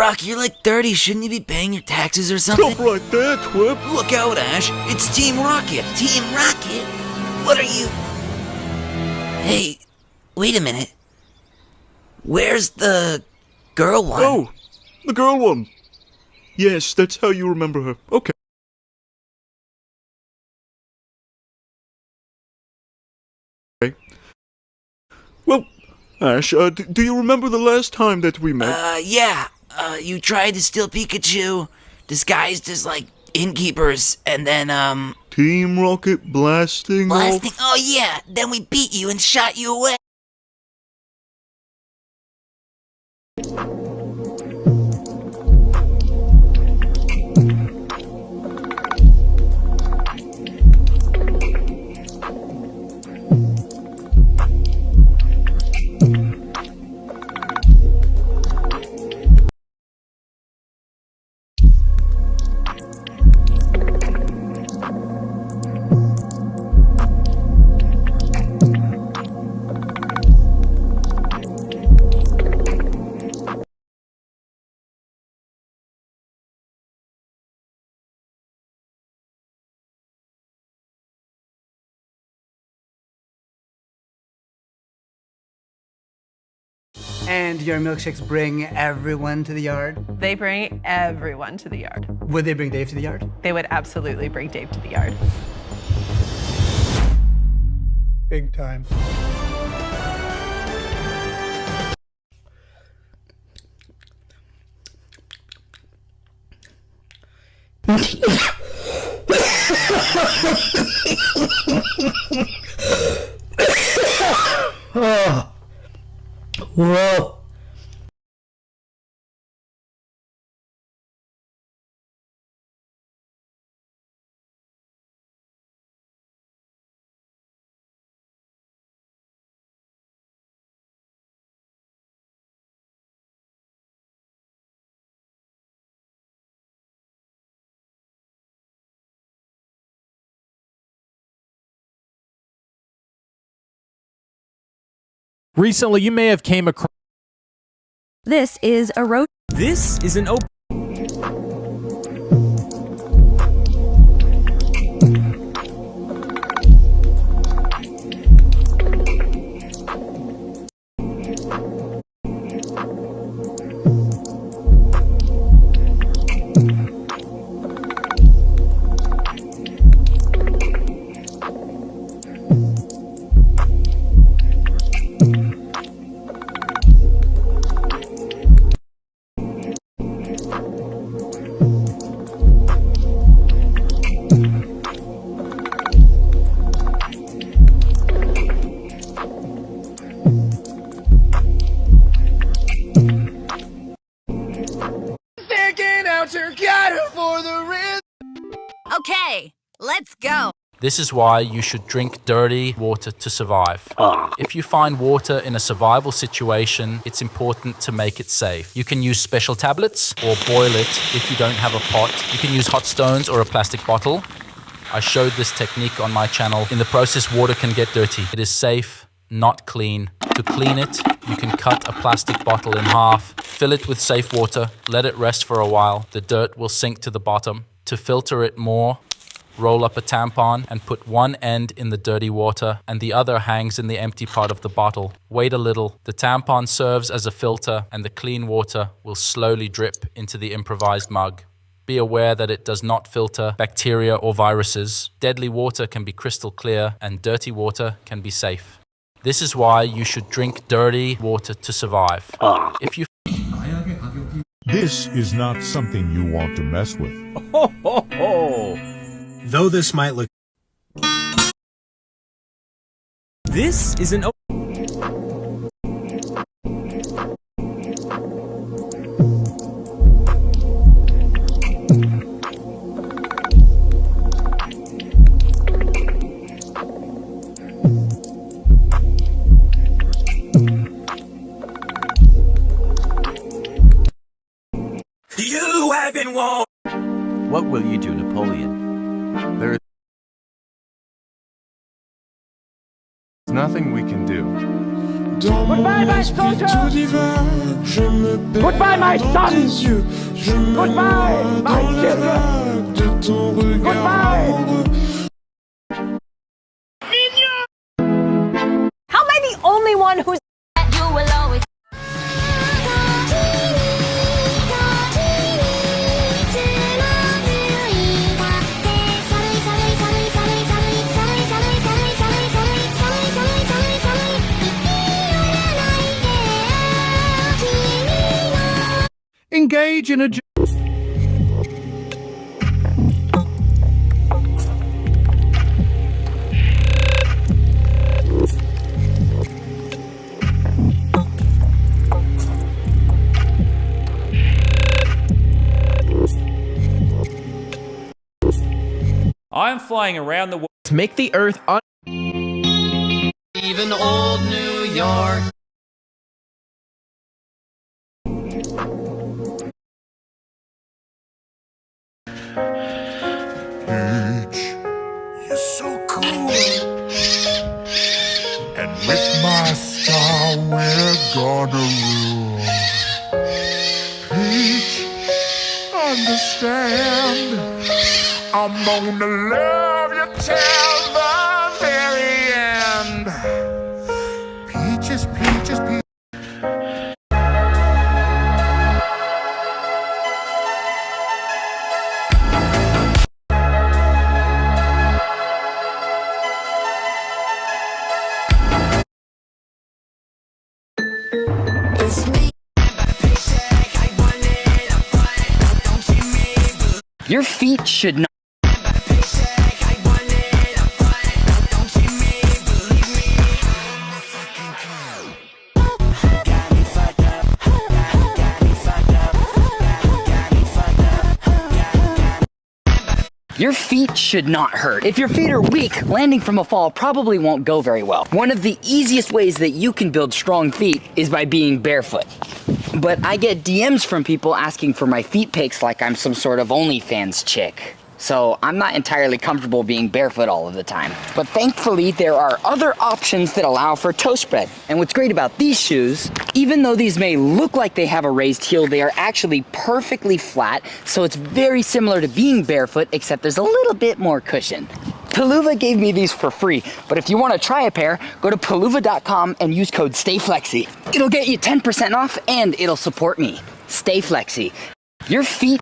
Brock, you're like 30. Shouldn't you be paying your taxes or something? Stop right there, Twip. Look out, Ash. It's Team Rocket. Team Rocket? What are you... Hey, wait a minute. Where's the girl one? Oh, the girl one. Yes, that's how you remember her. Okay. Well, Ash, do you remember the last time that we met? Yeah. You tried to steal Pikachu, disguised as, like, innkeepers, and then, Team Rocket blasting Blasting? off? Oh, yeah. Then we beat you and shot you away. And your milkshakes bring everyone to the yard? They bring everyone to the yard. Would they bring Dave to the yard? They would absolutely bring Dave to the yard. Big time. Oh. Whoa. Recently, you may have came across... This is a road. This is an open... Okay, let's go. This is why you should drink dirty water to survive. If you find water in a survival situation, it's important to make it safe. You can use special tablets or boil it if you don't have a pot. You can use hot stones or a plastic bottle. I showed this technique on my channel. In the process, water can get dirty. It is safe, not clean. To clean it, you can cut a plastic bottle in half, fill it with safe water, let it rest for a while. The dirt will sink to the bottom. To filter it more, roll up a tampon and put one end in the dirty water and the other hangs in the empty part of the bottle. Wait a little. The tampon serves as a filter and the clean water will slowly drip into the improvised mug. Be aware that it does not filter bacteria or viruses. Deadly water can be crystal clear and dirty water can be safe. This is why you should drink dirty water to survive. If you This is not something you want to mess with. Ho, ho, ho. Though this might look... This is an... You haven't won! What will you do, Napoleon? There's nothing we can do. Goodbye, my soldier! Goodbye, my sons! Goodbye, my children! Goodbye! How am I the only one who's... You will always... Engage in a... I'm flying around the world to make the Earth Even old New York. Peach, you're so cool. And with my star, we're gonna rule. Peach, understand, I'm gonna love you till the very end. Peaches, peaches, peaches. Your feet should not. Your feet should not hurt. If your feet are weak, landing from a fall probably won't go very well. One of the easiest ways that you can build strong feet is by being barefoot. But I get DMs from people asking for my feet pics like I'm some sort of OnlyFans chick. So I'm not entirely comfortable being barefoot all of the time. But thankfully, there are other options that allow for toe spread. And what's great about these shoes, even though these may look like they have a raised heel, they are actually perfectly flat. So it's very similar to being barefoot, except there's a little bit more cushion. Paluva gave me these for free, but if you want to try a pair, go to paluva.com and use code STAYFLEXY. It'll get you 10% off and it'll support me. Stay flexy. Your feet.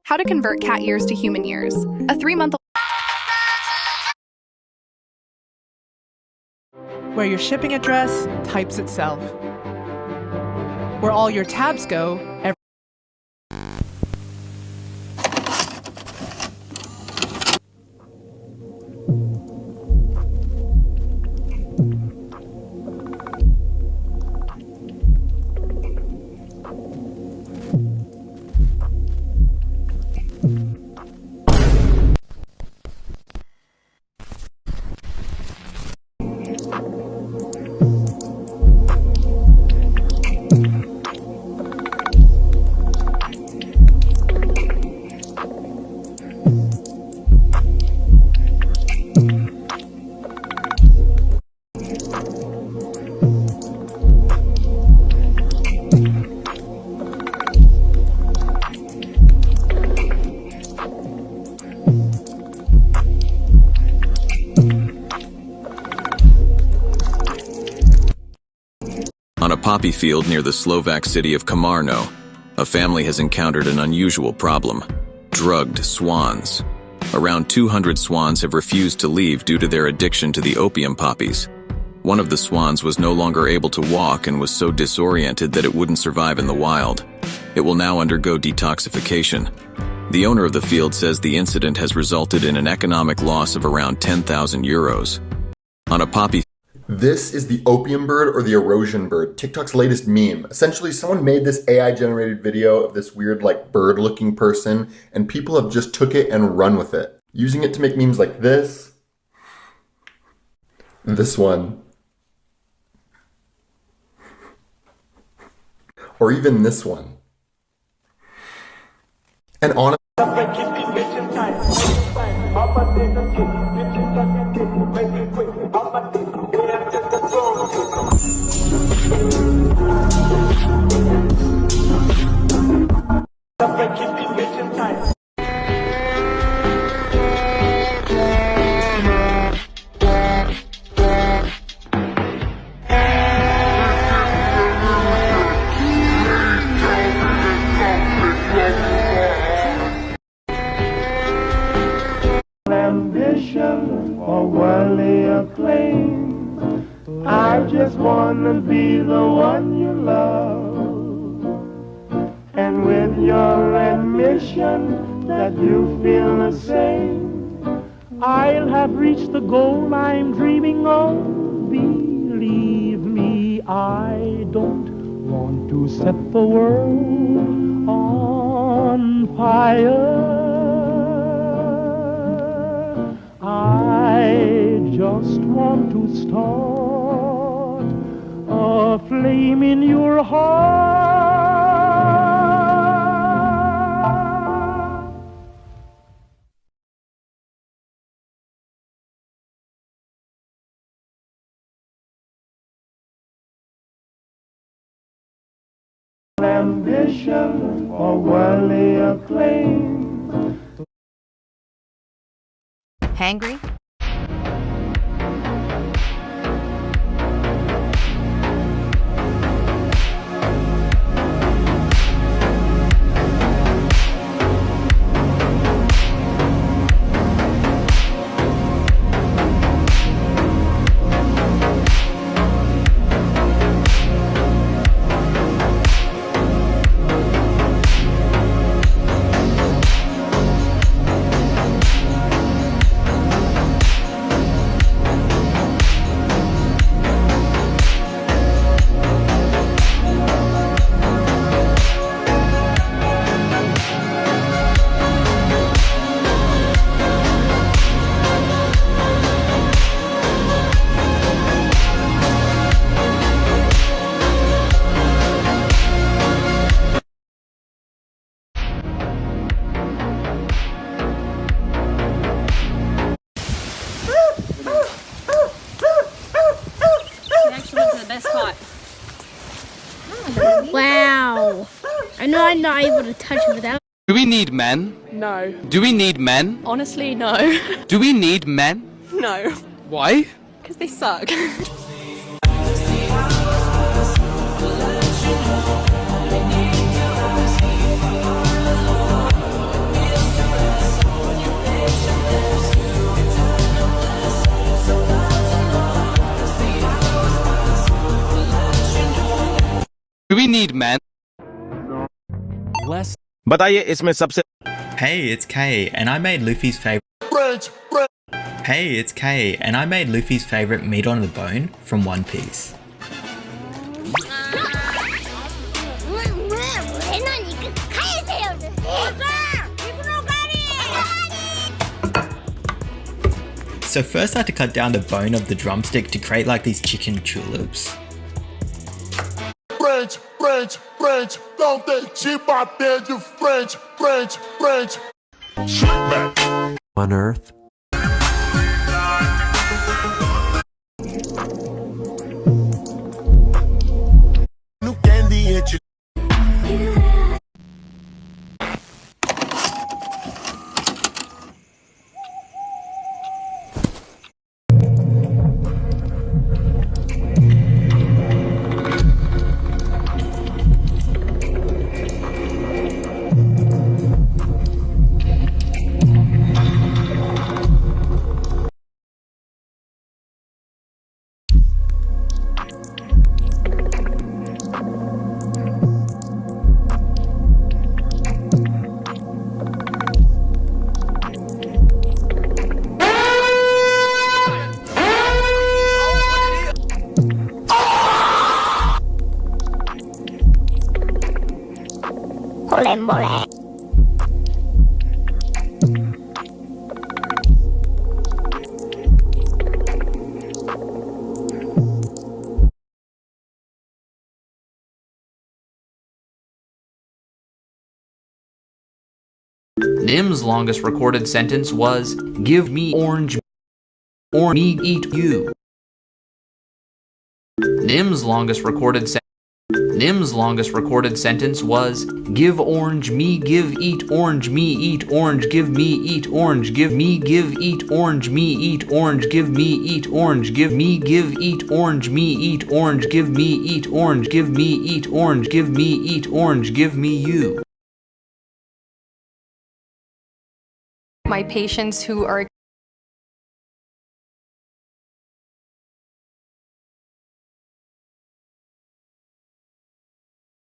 How to convert cat years to human years. A 3-month... Where your shipping address types itself. Where all your tabs go, poppy field near the Slovak city of Komarno, a family has encountered an unusual problem: drugged swans. Around 200 swans have refused to leave due to their addiction to the opium poppies. One of the swans was no longer able to walk and was so disoriented that it wouldn't survive in the wild. It will now undergo detoxification. The owner of the field says the incident has resulted in an economic loss of around 10,000 euros. On a poppy... This is the opium bird or the erosion bird, TikTok's latest meme. Essentially, someone made this AI-generated video of this weird, like, bird-looking person, and people have just took it and run with it, using it to make memes like this one, or even this one. And honestly, ambition or worldly acclaim. I just wanna be the one you love. And with your admission that you feel the same, I'll have reached the goal I'm dreaming of. Believe me, I don't want to set the world on fire. I just want to start a flame in your heart. Ambition or worldly acclaim. Hangry? Wow. I know I'm not able to touch it without. Do we need men? No. Do we need men? Honestly, no. Do we need men? No. Why? Because they suck. Do we need men? Less. बताइए इसमें सबसे Hey, it's Kay, and I made Luffy's favorite. Hey, it's Kay, and I made Luffy's favorite meat on the bone from One Piece. So first I had to cut down the bone of the drumstick to create like these chicken tulips. French, don't they cheap out there, you French. On Earth. New candy at you. Nim's longest recorded sentence was, "Give me orange or me eat you." Nim's longest recorded sentence was, "Give orange me give eat orange me eat orange give me eat orange give me give eat orange me eat orange give me eat orange give me give eat orange me eat orange give me eat orange give me eat orange give me eat orange give me you." My patients who are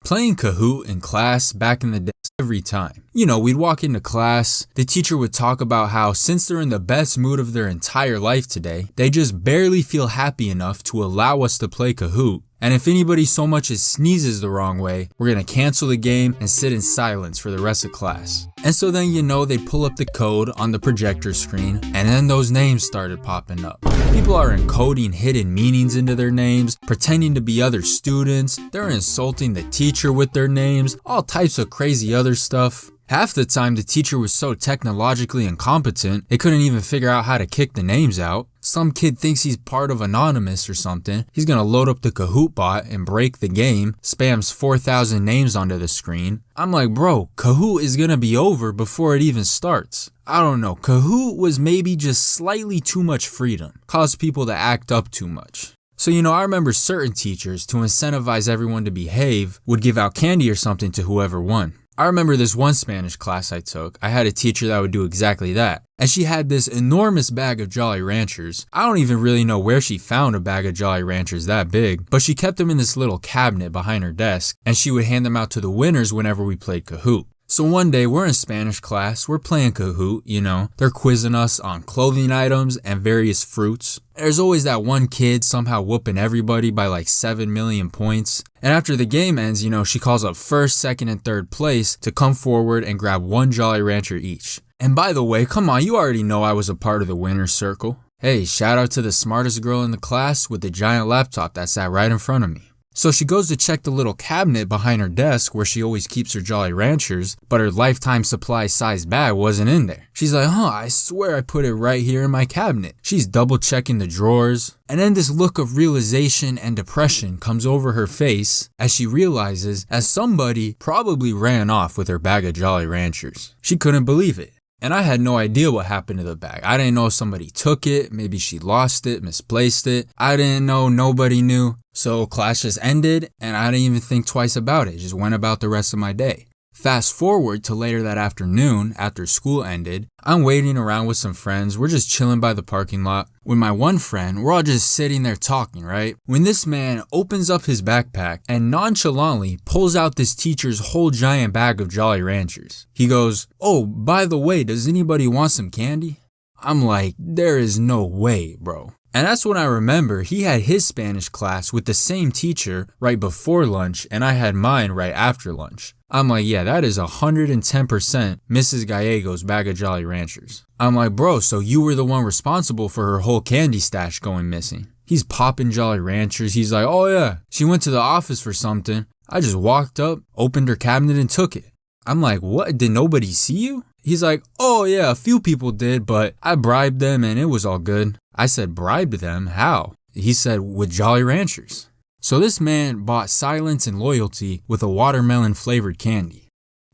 Playing Kahoot in class back in the day every time. You know, we'd walk into class, the teacher would talk about how since they're in the best mood of their entire life today, they just barely feel happy enough to allow us to play Kahoot. And if anybody so much as sneezes the wrong way, we're gonna cancel the game and sit in silence for the rest of class. And so then, you know, they'd pull up the code on the projector screen, and then those names started popping up. People are encoding hidden meanings into their names, pretending to be other students, they're insulting the teacher with their names, all types of crazy other stuff. Half the time the teacher was so technologically incompetent, they couldn't even figure out how to kick the names out. Some kid thinks he's part of Anonymous or something. He's gonna load up the Kahoot bot and break the game, spams 4,000 names onto the screen. I'm like, bro, Kahoot is gonna be over before it even starts. I don't know, Kahoot was maybe just slightly too much freedom, caused people to act up too much. So, you know, I remember certain teachers, to incentivize everyone to behave, would give out candy or something to whoever won. I remember this one Spanish class I took, I had a teacher that would do exactly that. And she had this enormous bag of Jolly Ranchers. I don't even really know where she found a bag of Jolly Ranchers that big, but she kept them in this little cabinet behind her desk, and she would hand them out to the winners whenever we played Kahoot. So one day we're in Spanish class, we're playing Kahoot, you know, they're quizzing us on clothing items and various fruits. There's always that one kid somehow whooping everybody by like 7 million points. And after the game ends, you know, she calls up first, second, and third place to come forward and grab one Jolly Rancher each. And by the way, come on, you already know I was a part of the winner's circle. Hey, shout out to the smartest girl in the class with the giant laptop that sat right in front of me. So she goes to check the little cabinet behind her desk where she always keeps her Jolly Ranchers, but her lifetime supply size bag wasn't in there. She's like, I swear I put it right here in my cabinet. She's double checking the drawers, and then this look of realization and depression comes over her face as she realizes that somebody probably ran off with her bag of Jolly Ranchers. She couldn't believe it. And I had no idea what happened to the bag. I didn't know if somebody took it, maybe she lost it, misplaced it. I didn't know, nobody knew. So class just ended and I didn't even think twice about it, just went about the rest of my day. Fast forward to later that afternoon, after school ended, I'm waiting around with some friends, we're just chilling by the parking lot. With my one friend, we're all just sitting there talking, right? When this man opens up his backpack and nonchalantly pulls out this teacher's whole giant bag of Jolly Ranchers. He goes, "Oh, by the way, does anybody want some candy?" I'm like, there is no way, bro. And that's when I remember he had his Spanish class with the same teacher right before lunch and I had mine right after lunch. I'm like, yeah, that is 110% Mrs. Gallego's bag of Jolly Ranchers. I'm like, bro, so you were the one responsible for her whole candy stash going missing. He's popping Jolly Ranchers. He's like, oh yeah, she went to the office for something. I just walked up, opened her cabinet and took it. I'm like, what? Did nobody see you? He's like, oh yeah, a few people did, but I bribed them and it was all good. I said, bribed them? How? He said, with Jolly Ranchers. So this man bought silence and loyalty with a watermelon flavored candy.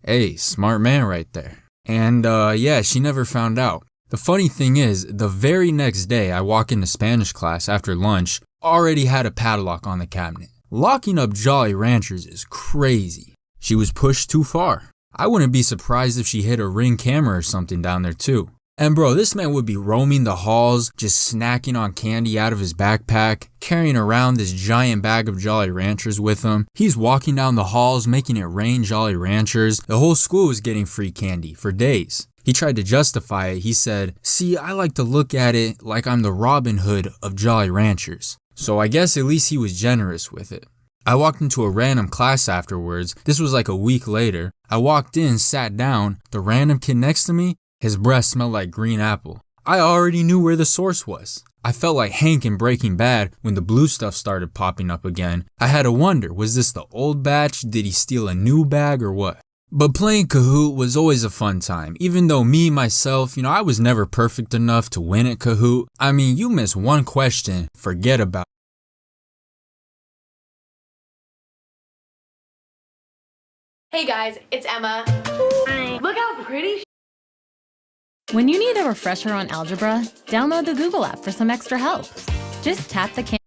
Hey, smart man right there. And yeah, she never found out. The funny thing is, the very next day I walk into Spanish class after lunch, already had a padlock on the cabinet. Locking up Jolly Ranchers is crazy. She was pushed too far. I wouldn't be surprised if she hid a Ring camera or something down there too. And bro, this man would be roaming the halls, just snacking on candy out of his backpack, carrying around this giant bag of Jolly Ranchers with him. He's walking down the halls, making it rain Jolly Ranchers. The whole school was getting free candy for days. He tried to justify it. He said, see, I like to look at it like I'm the Robin Hood of Jolly Ranchers. So I guess at least he was generous with it. I walked into a random class afterwards. This was like a week later. I walked in, sat down. The random kid next to me, his breath smelled like green apple. I already knew where the source was. I felt like Hank in Breaking Bad when the blue stuff started popping up again. I had to wonder, was this the old batch? Did he steal a new bag or what? But playing Kahoot was always a fun time, even though myself, I was never perfect enough to win at Kahoot. I mean, you miss one question, forget about it. Hey guys, it's Emma. Hi. Look how pretty. When you need a refresher on algebra, download the Google app for some extra help. Just tap the camera.